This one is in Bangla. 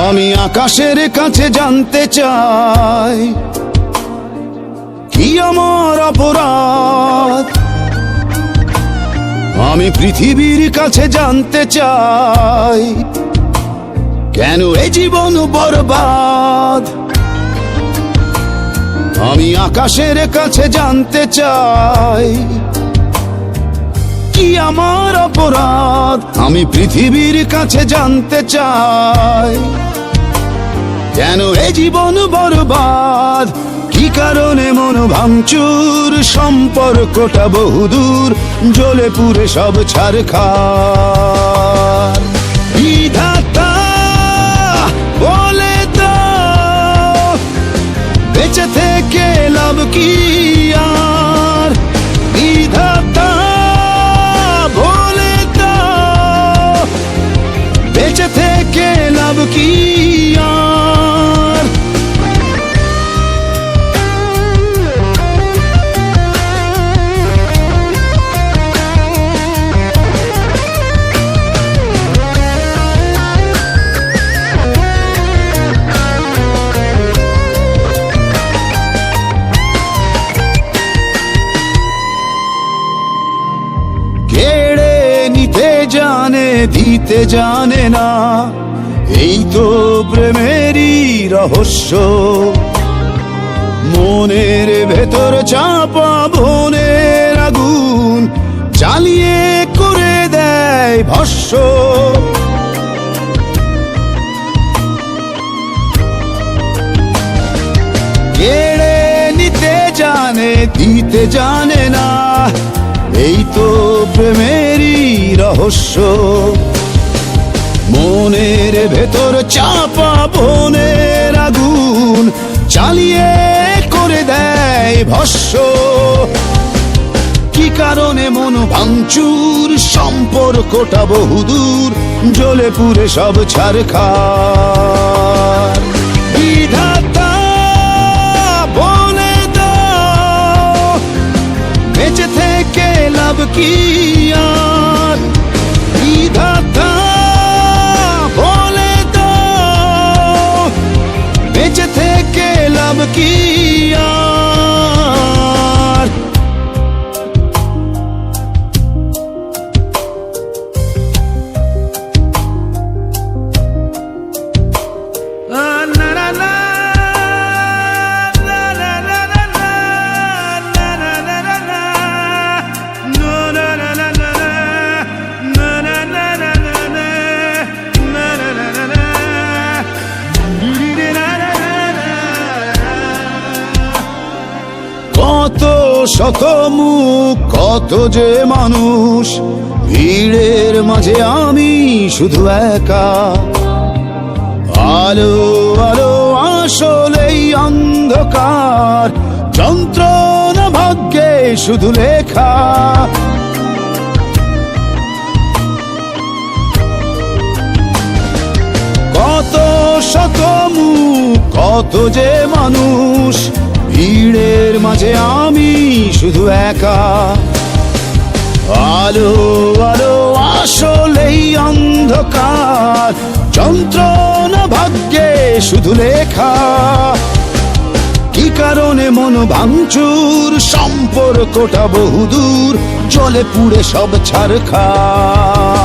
আমি আকাশের কাছে জানতে চাই কি আমার অপরাধ। আমি পৃথিবীর কাছে জানতে চাই কেন এ জীবন বরবাদ। আমি আকাশের কাছে জানতে চাই কি আমার অপরাধ। আমি পৃথিবীর কাছে জানতে চাই কেন এ জীবন বরবাদ। কি কারণে মন ভাঙচুর, সম্পর্কটা বহুদূর, জ্বলে পুড়ে সব ছারখার। বিধাতা বলে দাও বেঁচে থেকে লাভ কি আর। বিধাতা বলে দাও বেঁচে থেকে লাভ কি আর। কেড়ে নিতে জানে, দিতে জানে না, এই তো প্রেমেরই রহস্য। মনের ভেতর চাপা বনের আগুন জ্বালিয়ে করে দেয় ভস্য। কেড়ে নিতে জানে, দিতে জানে না, এই তো প্রেমেরই রহস্য। মনের ভেতর চাপা বনের আগুন জ্বালিয়ে করে দেয় ভস্য। কি কারণে মন ভাঙচুর, সম্পর্কটা বহুদূর, জ্বলে পুড়ে সব ছারখার। বিধাতা বলে দাও বেঁচে থেকে লাভ কি আর। বিধাতা বলে দাও বেঁচে থেকে লাভ কি আর। কত শত মুখ, কত যে মানুষ, ভিড়ের মাঝে আমি শুধু একা। আলো আলো আসলেই অন্ধকার, যন্ত্রণা ভাগ্যে শুধু লেখা। কত শত মুখ, কত যে মানুষ, ভিড়ের মাঝে আমি শুধু একা। আলো আলো আসলেই অন্ধকার, যন্ত্রণা ভাগ্যে শুধু লেখা। কি কারণে মন ভাঙচুর, সম্পর্কটা বহুদূর, জ্বলে পুড়ে সব ছারখার।